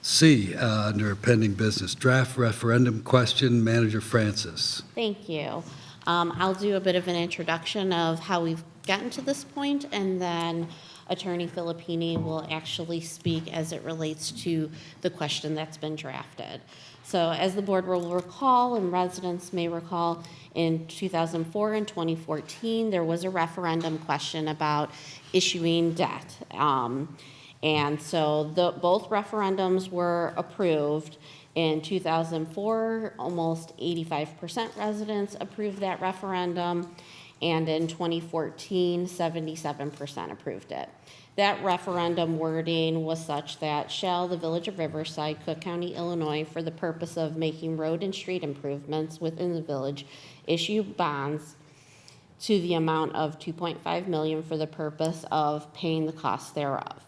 C, under pending business, draft referendum question, Manager Francis. Thank you. I'll do a bit of an introduction of how we've gotten to this point, and then Attorney Filippini will actually speak as it relates to the question that's been drafted. So as the board will recall, and residents may recall, in 2004 and 2014, there was a referendum question about issuing debt. And so both referendums were approved. In 2004, almost 85% residents approved that referendum, and in 2014, 77% approved it. That referendum wording was such that, shall the Village of Riverside, Cook County, Illinois, for the purpose of making road and street improvements within the village, issue bonds to the amount of $2.5 million for the purpose of paying the costs thereof.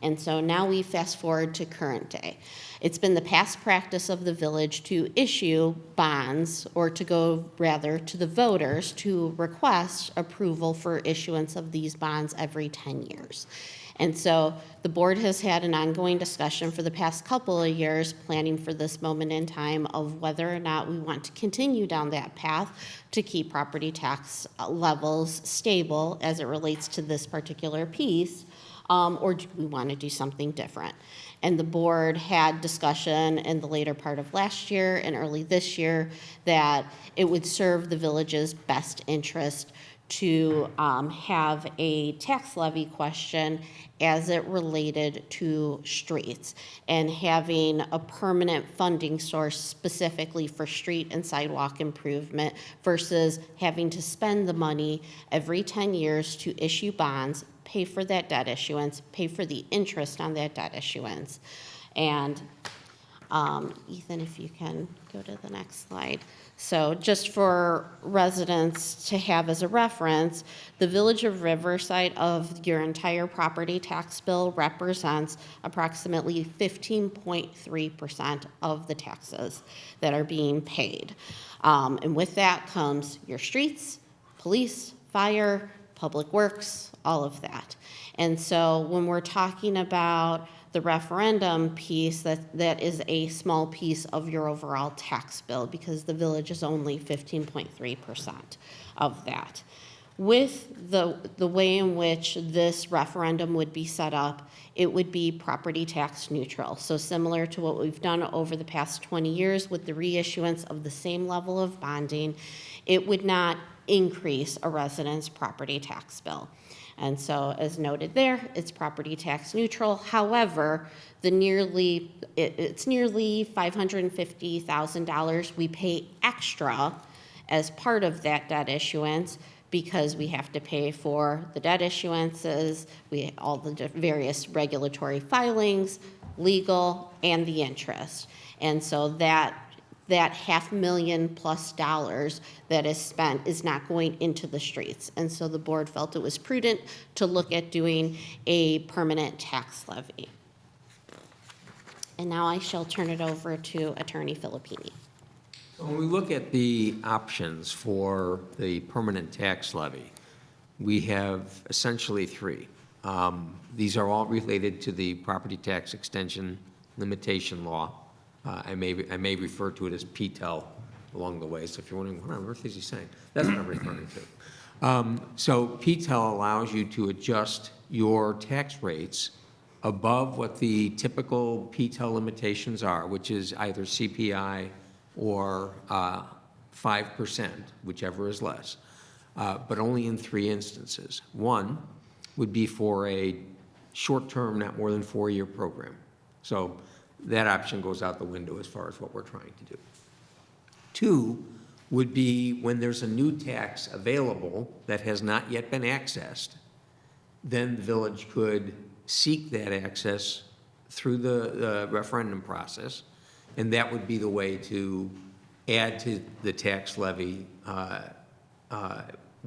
And so now we fast forward to current day. It's been the past practice of the village to issue bonds, or to go rather to the voters to request approval for issuance of these bonds every 10 years. And so the board has had an ongoing discussion for the past couple of years, planning for this moment in time of whether or not we want to continue down that path to keep property tax levels stable as it relates to this particular piece. Or do we want to do something different? And the board had discussion in the later part of last year and early this year that it would serve the village's best interest to have a tax levy question as it related to streets, and having a permanent funding source specifically for street and sidewalk improvement versus having to spend the money every 10 years to issue bonds, pay for that debt issuance, pay for the interest on that debt issuance. And Ethan, if you can go to the next slide. So just for residents to have as a reference, the Village of Riverside of your entire property tax bill represents approximately 15.3% of the taxes that are being paid. And with that comes your streets, police, fire, public works, all of that. And so when we're talking about the referendum piece, that is a small piece of your overall tax bill, because the village is only 15.3% of that. With the way in which this referendum would be set up, it would be property tax neutral. So similar to what we've done over the past 20 years with the reissuance of the same level of bonding, it would not increase a resident's property tax bill. And so, as noted there, it's property tax neutral. However, it's nearly $550,000 we pay extra as part of that debt issuance, because we have to pay for the debt issuances, all the various regulatory filings, legal, and the interest. And so that $500,000+ that is spent is not going into the streets. And so the board felt it was prudent to look at doing a permanent tax levy. And now I shall turn it over to Attorney Filippini. So when we look at the options for the permanent tax levy, we have essentially three. These are all related to the property tax extension limitation law. I may refer to it as PTEL along the way. So if you're wondering, what on earth is he saying? That's what I'm referring to. So PTEL allows you to adjust your tax rates above what the typical PTEL limitations are, which is either CPI or 5%, whichever is less, but only in three instances. One would be for a short-term, not more than 4-year program. So that option goes out the window as far as what we're trying to do. Two would be when there's a new tax available that has not yet been accessed, then the village could seek that access through the referendum process, and that would be the way to add to the tax levy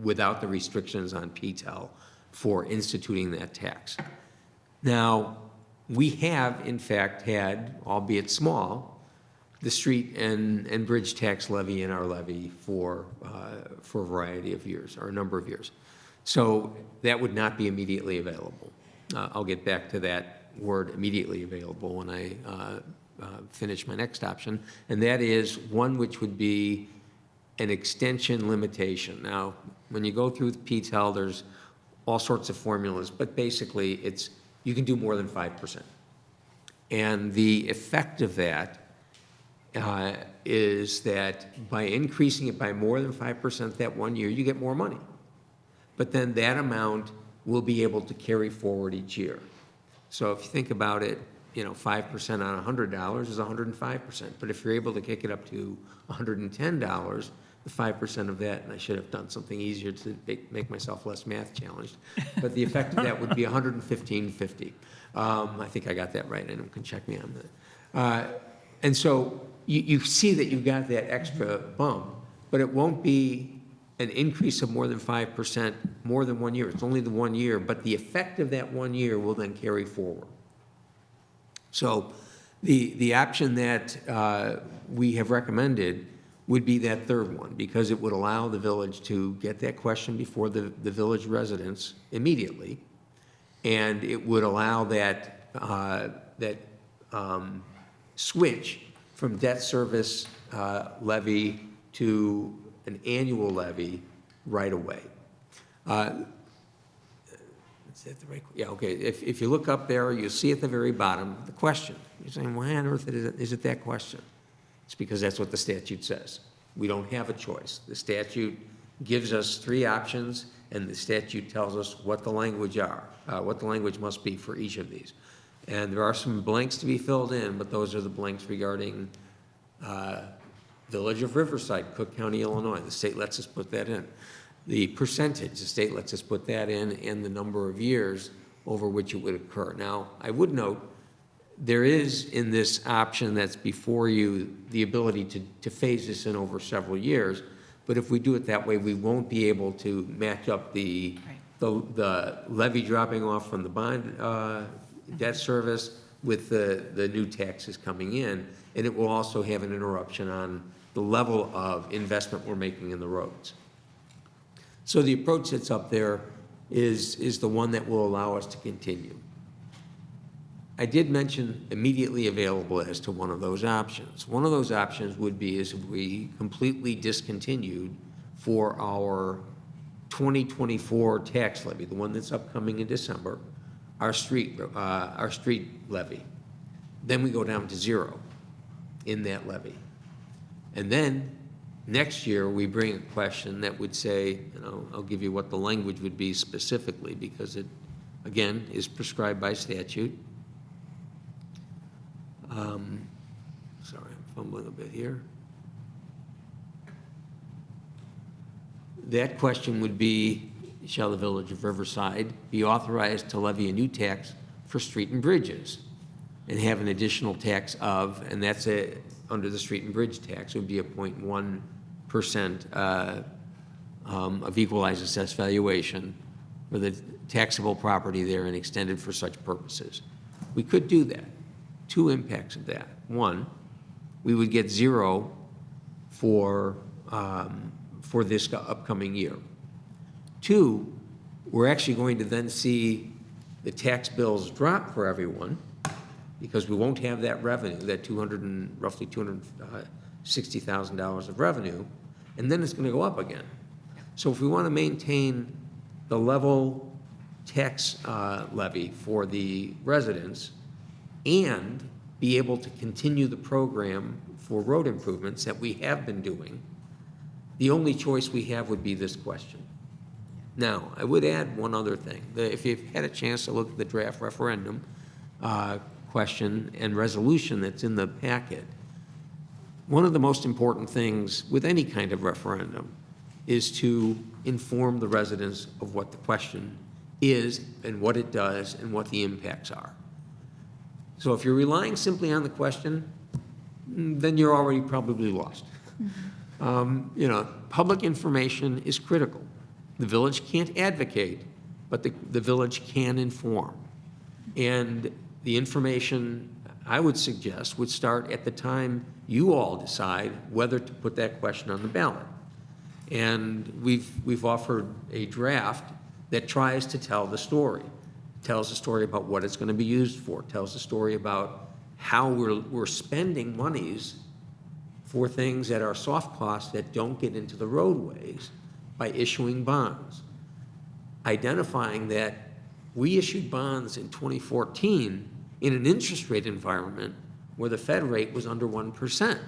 without the restrictions on PTEL for instituting that tax. Now, we have, in fact, had, albeit small, the street and bridge tax levy in our levy for a variety of years, or a number of years. So that would not be immediately available. I'll get back to that word immediately available when I finish my next option, and that is one which would be an extension limitation. Now, when you go through the PTEL, there's all sorts of formulas, but basically it's, you can do more than 5%. And the effect of that is that by increasing it by more than 5% that 1 year, you get more money. But then that amount will be able to carry forward each year. So if you think about it, 5% on $100 is 105%. But if you're able to kick it up to $110, the 5% of that, and I should have done something easier to make myself less math challenged, but the effect of that would be $115.50. I think I got that right. Anyone can check me on that. And so you see that you got that extra bump, but it won't be an increase of more than 5% more than 1 year. It's only the 1 year, but the effect of that 1 year will then carry forward. So the option that we have recommended would be that third one, because it would allow the village to get that question before the village residents immediately, and it would allow that, switch from debt service levy to an annual levy right away. Is that the right? Yeah, okay. If you look up there, you'll see at the very bottom the question. You're saying, why on earth is it that question? It's because that's what the statute says. We don't have a choice. The statute gives us 3 options, and the statute tells us what the language must be for each of these. And there are some blanks to be filled in, but those are the blanks regarding Village of Riverside, Cook County, Illinois. The state lets us put that in. The percentage, the state lets us put that in, and the number of years over which it would occur. Now, I would note, there is in this option that's before you the ability to phase this in over several years, but if we do it that way, we won't be able to match up the levy dropping off from the bond debt service with the new taxes coming in, and it will also have an interruption on the level of investment we're making in the roads. So the approach that's up there is the one that will allow us to continue. I did mention immediately available as to one of those options. One of those options would be if we completely discontinued for our 2024 tax levy, the one that's upcoming in December, our street levy. Then we go down to 0 in that levy. And then next year, we bring a question that would say, I'll give you what the language would be specifically, because it, again, is prescribed by statute. Sorry, I'm fumbling a bit here. That question would be, shall the Village of Riverside be authorized to levy a new tax for street and bridges and have an additional tax of, and that's under the street and bridge tax, it would be a 0.1% of equalized assessed valuation for the taxable property there and extended for such purposes. We could do that. 2 impacts of that. 1, we would get 0 for this upcoming year. 2, we're actually going to then see the tax bills drop for everyone because we won't have that revenue, that roughly $260,000 of revenue, and then it's going to go up again. So if we want to maintain the level tax levy for the residents and be able to continue the program for road improvements that we have been doing, the only choice we have would be this question. Now, I would add one other thing. If you've had a chance to look at the draft referendum question and resolution that's in the packet, one of the most important things with any kind of referendum is to inform the residents of what the question is and what it does and what the impacts are. So if you're relying simply on the question, then you're already probably lost. Public information is critical. The village can't advocate, but the village can inform. And the information, I would suggest, would start at the time you all decide whether to put that question on the ballot. And we've offered a draft that tries to tell the story, tells a story about what it's going to be used for, tells a story about how we're spending monies for things that are soft costs that don't get into the roadways by issuing bonds. Identifying that we issued bonds in 2014 in an interest rate environment where the Fed rate was under 1%.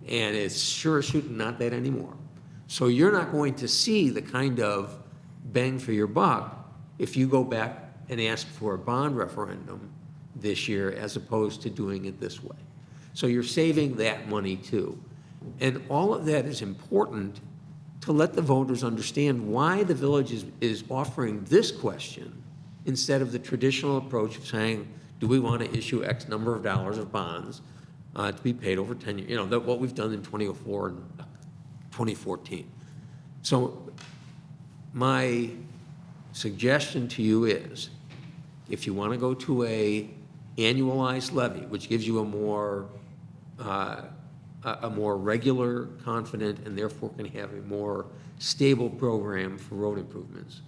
And it's sure as shooting not that anymore. So you're not going to see the kind of bang for your buck if you go back and ask for a bond referendum this year as opposed to doing it this way. So you're saving that money too. And all of that is important to let the voters understand why the village is offering this question instead of the traditional approach of saying, do we want to issue X number of dollars of bonds to be paid over 10 years, what we've done in 2004 and 2014. So my suggestion to you is, if you want to go to a annualized levy, which gives you a more regular, confident, and therefore can have a more stable program for road improvements,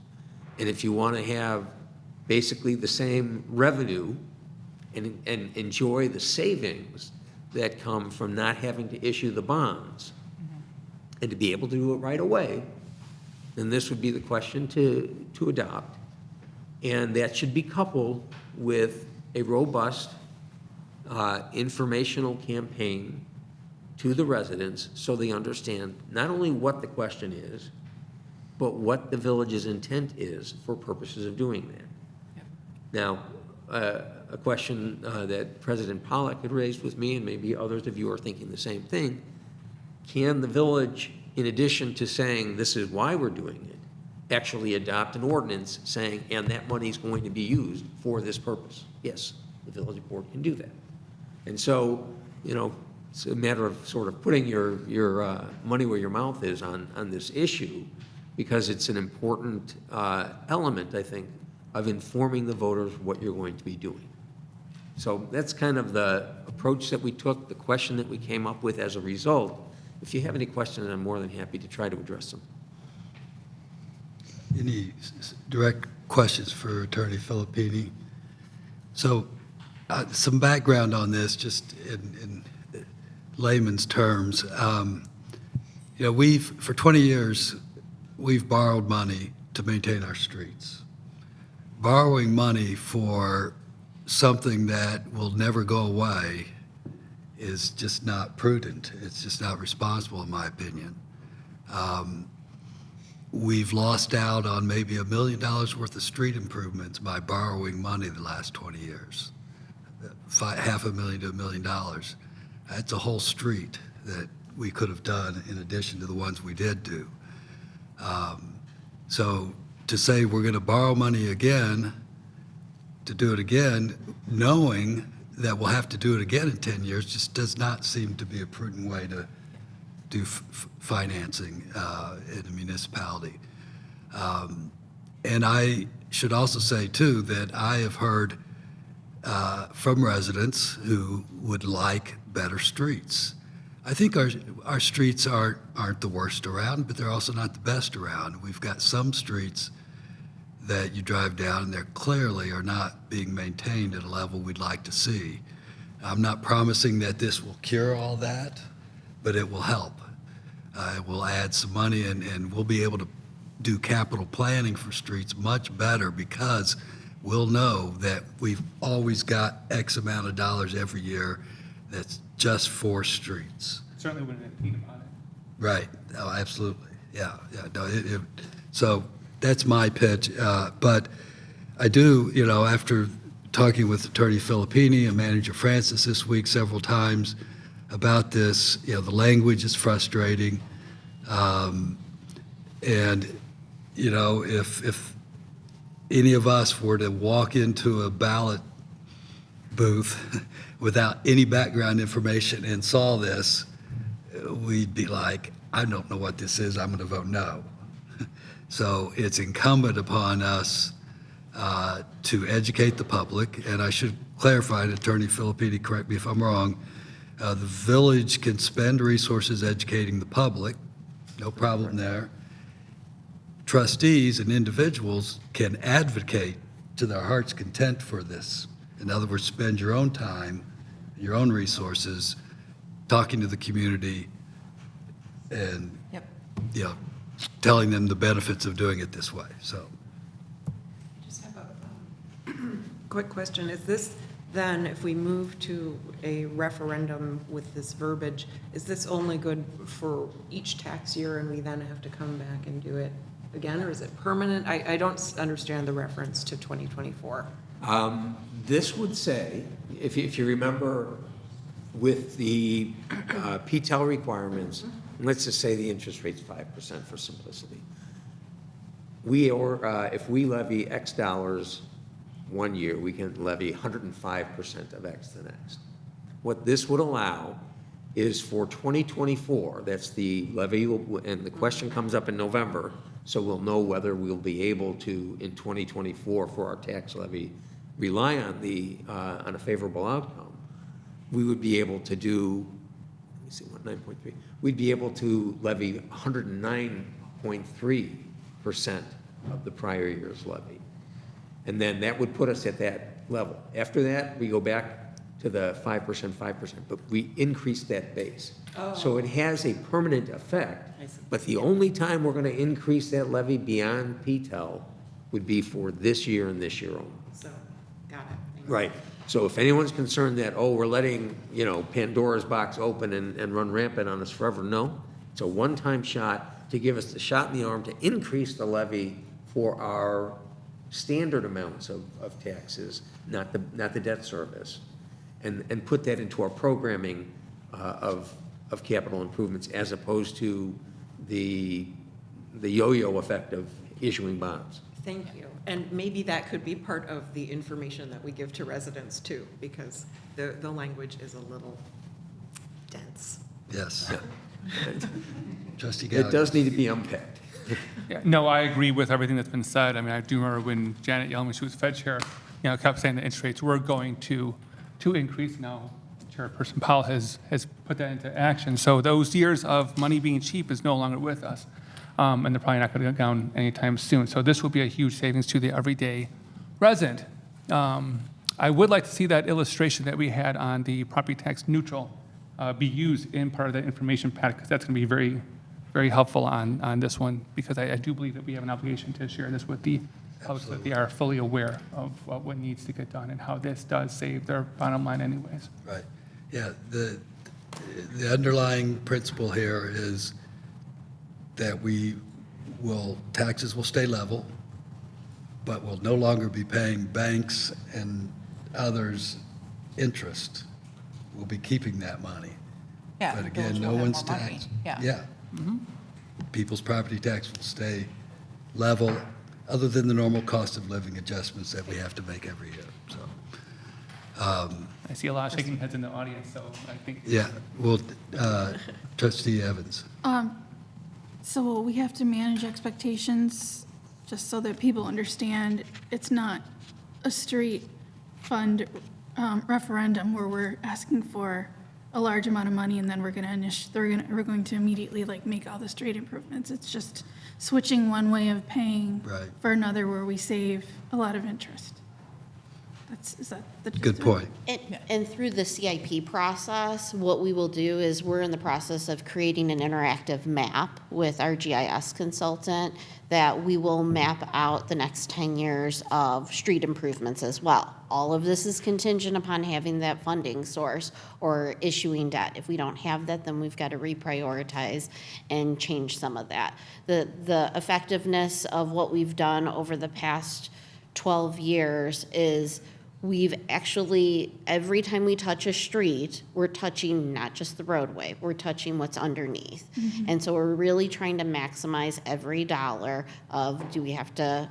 and if you want to have basically the same revenue and enjoy the savings that come from not having to issue the bonds, and to be able to do it right away, then this would be the question to adopt. And that should be coupled with a robust informational campaign to the residents so they understand not only what the question is, but what the village's intent is for purposes of doing that. Now, a question that President Pollock had raised with me, and maybe others of you are thinking the same thing, can the village, in addition to saying this is why we're doing it, actually adopt an ordinance saying, and that money is going to be used for this purpose? Yes, the village board can do that. And so, it's a matter of sort of putting your money where your mouth is on this issue, because it's an important element, I think, of informing the voters what you're going to be doing. So that's kind of the approach that we took, the question that we came up with as a result. If you have any questions, I'm more than happy to try to address them. Any direct questions for Attorney Filippini? So some background on this, just in layman's terms. For 20 years, we've borrowed money to maintain our streets. Borrowing money for something that will never go away is just not prudent. It's just not responsible, in my opinion. We've lost out on maybe $1 million worth of street improvements by borrowing money the last 20 years. $500,000 to $1 million. That's a whole street that we could have done in addition to the ones we did do. So to say we're going to borrow money again, to do it again, knowing that we'll have to do it again in 10 years, just does not seem to be a prudent way to do financing in a municipality. And I should also say, too, that I have heard from residents who would like better streets. I think our streets aren't the worst around, but they're also not the best around. We've got some streets that you drive down and they clearly are not being maintained at a level we'd like to see. I'm not promising that this will cure all that, but it will help. It will add some money, and we'll be able to do capital planning for streets much better, because we'll know that we've always got X amount of dollars every year that's just for streets. Certainly wouldn't impede upon it. Right. Oh, absolutely. Yeah. No, so that's my pitch. But I do, after talking with Attorney Filippini and Manager Francis this week several times about this, the language is frustrating. If any of us were to walk into a ballot booth without any background information and saw this, we'd be like, I don't know what this is, I'm going to vote no. So it's incumbent upon us to educate the public, and I should clarify, and Attorney Filippini, correct me if I'm wrong, the village can spend resources educating the public, no problem there. Trustees and individuals can advocate to their heart's content for this. In other words, spend your own time, your own resources, talking to the community and, Yep. you know, telling them the benefits of doing it this way, so. I just have a quick question. Is this then, if we move to a referendum with this verbiage, is this only good for each tax year and we then have to come back and do it again, or is it permanent? I don't understand the reference to 2024. This would say, if you remember with the PTEL requirements, let's just say the interest rate's 5% for simplicity. If we levy X dollars one year, we can levy 105% of X the next. What this would allow is for 2024, that's the levy, and the question comes up in November, so we'll know whether we'll be able to, in 2024, for our tax levy, rely on on a favorable outcome. We would be able to do, let me see, what, 9.3? We'd be able to levy 109.3% of the prior year's levy. And then that would put us at that level. After that, we go back to the 5%, but we increase that base. Oh. So it has a permanent effect, I see. but the only time we're gonna increase that levy beyond PTEL would be for this year and this year only. So, got it. Thank you. Right. So if anyone's concerned that, we're letting, Pandora's box open and run rampant on us forever, no. It's a one-time shot to give us the shot in the arm to increase the levy for our standard amounts of taxes, not the debt service, and put that into our programming of capital improvements as opposed to the yo-yo effect of issuing bonds. Thank you. And maybe that could be part of the information that we give to residents too, because the language is a little dense. Yes. Trustee It Gallagher. does need to be unpacked. Yeah, no, I agree with everything that's been said. I mean, I do remember when Janet Yellen, when she was Fed chair, kept saying that interest rates were going to increase. Now, Chairperson Powell has put that into action. So those years of money being cheap is no longer with us. And they're probably not going to go down anytime soon. So this will be a huge savings to the everyday resident. I would like to see that illustration that we had on the property tax neutral be used in part of the information pack, because that's going to be very, very helpful on this one, because I do believe that we have an obligation to share this with the public, so that they are fully aware of what needs to get done and how this does save their bottom line anyways. Right. Yeah, the underlying principle here is that taxes will stay level, but we'll no longer be paying banks and others interest. We'll be keeping that money. Yeah, But the again, village no will have one's more money. taxed. Yeah. People's property tax will stay level, other than the normal cost of living adjustments that we have to make every year, so. I see a lot of shaking heads in the audience, so I think. Yeah, well, Trustee Evans. So we have to manage expectations just so that people understand it's not a street fund referendum where we're asking for a large amount of money and then we're going to immediately make all the street improvements. It's just switching one way of paying Right. for another where we save a lot of interest. Is that the gist Good of it? point. And through the CIP process, what we will do is we're in the process of creating an interactive map with our GIS consultant that we will map out the next 10 years of street improvements as well. All of this is contingent upon having that funding source or issuing debt. If we don't have that, then we've got to reprioritize and change some of that. The effectiveness of what we've done over the past 12 years is we've actually, every time we touch a street, we're touching not just the roadway, we're touching what's underneath. And so we're really trying to maximize every dollar of, do we have to,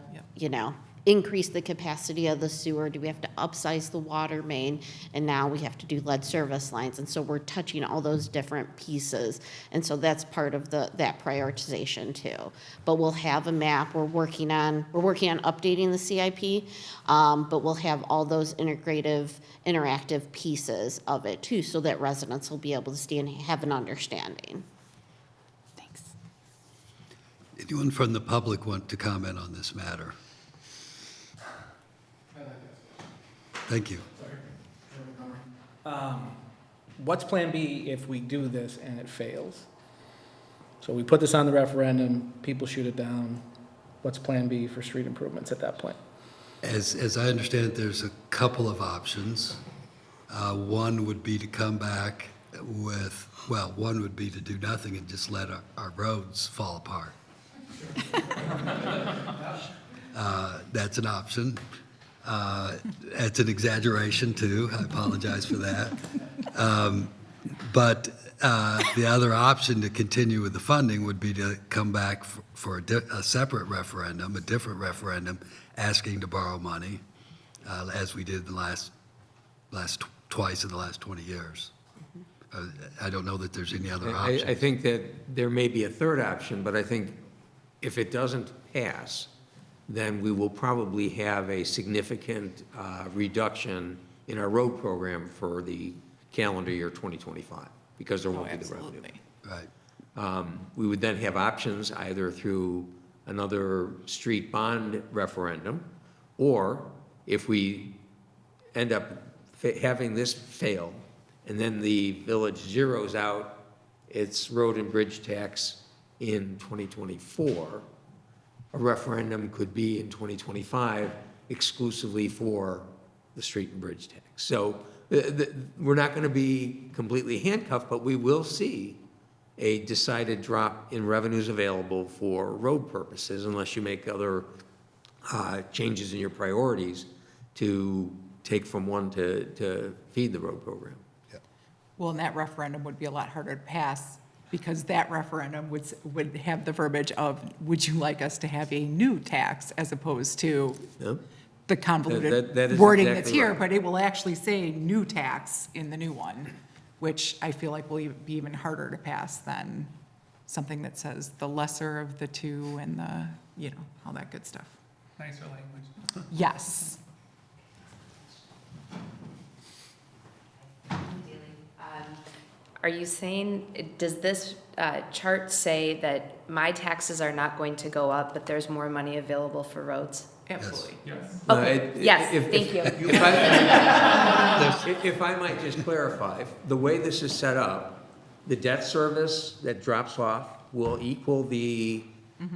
increase the capacity of the sewer? Do we have to upsize the water main? And now we have to do lead service lines. And so we're touching all those different pieces. And so that's part of that prioritization too. But we'll have a map. We're working on updating the CIP, but we'll have all those interactive pieces of it too, so that residents will be able to see and have an understanding. Thanks. Anyone from the public want to comment on this matter? Thank you. What's Plan B if we do this and it fails? So we put this on the referendum, people shoot it down. What's Plan B for street improvements at that point? As I understand it, there's a couple of options. One would be to come back with, well, one would be to do nothing and just let our roads fall apart. That's an option. It's an exaggeration, too. I apologize for that. But the other option to continue with the funding would be to come back for a separate referendum, a different referendum, asking to borrow money, as we did the last twice in the last 20 years. I don't know that there's any other option. I think that there may be a third option, but I think if it doesn't pass, then we will probably have a significant reduction in our road program for the calendar year 2025, because there won't be the revenue. Right. We would then have options either through another street bond referendum, or if we end up having this fail, and then the village zeroes out its road and bridge tax in 2024, a referendum could be in 2025 exclusively for the street and bridge tax. So we're not going to be completely handcuffed, but we will see a decided drop in revenues available for road purposes unless you make other changes in your priorities to take from one to feed the road program. Well, and that referendum would be a lot harder to pass because that referendum would have the verbiage of, would you like us to have a new tax as opposed to Yep. the That convoluted is wording that's exactly here, right. but it will actually say new tax in the new one, which I feel like will be even harder to pass than something that says the lesser of the two and the, all that good stuff. Nicer language. Yes. Are you saying, does this chart say that my taxes are not going to go up, but there's more money available for roads? Absolutely. Yes. Okay, yes, thank you. If I might just clarify, the way this is set up, the debt service that drops off will equal the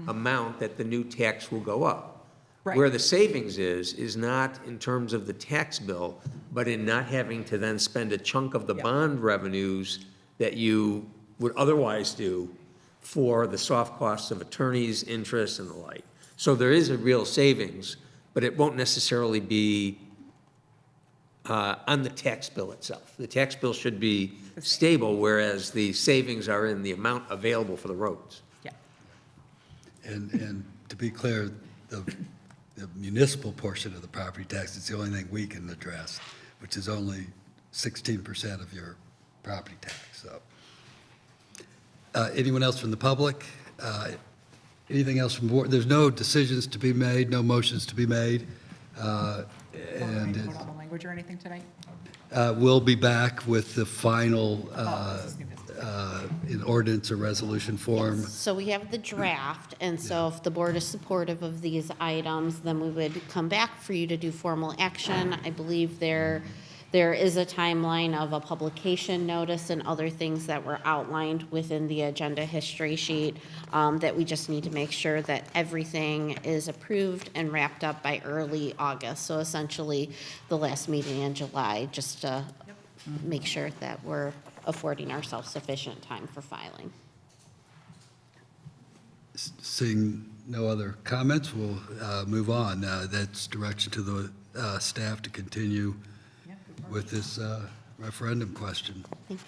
amount that the new tax will go up. Right. Where the savings is not in terms of the tax bill, but in not having to then spend a chunk of the Yep. bond revenues that you would otherwise do for the soft costs of attorneys, interest, and the like. So there is a real savings, but it won't necessarily be on the tax bill itself. The tax bill should be stable, whereas the savings are in the amount available for the roads. Yeah. And to be clear, the municipal portion of the property tax is the only thing we can address, which is only 16% of your property tax, so. Anyone else from the public? Anything else from the board? There's no decisions to be made, no motions to be made. Or And vote on the language or anything tonight? we'll be back with the final This is new business. in ordinance or resolution form. So we have the draft, and so if the board is supportive of these items, then we would come back for you to do formal action. I believe there is a timeline of a publication notice and other things that were outlined within the agenda history sheet that we just need to make sure that everything is approved and wrapped up by early August. So essentially, the last meeting in July, just to make sure that we're affording ourselves sufficient time for filing. Seeing no other comments, we'll move on. That's direction to the staff to continue with this referendum question. Thank you.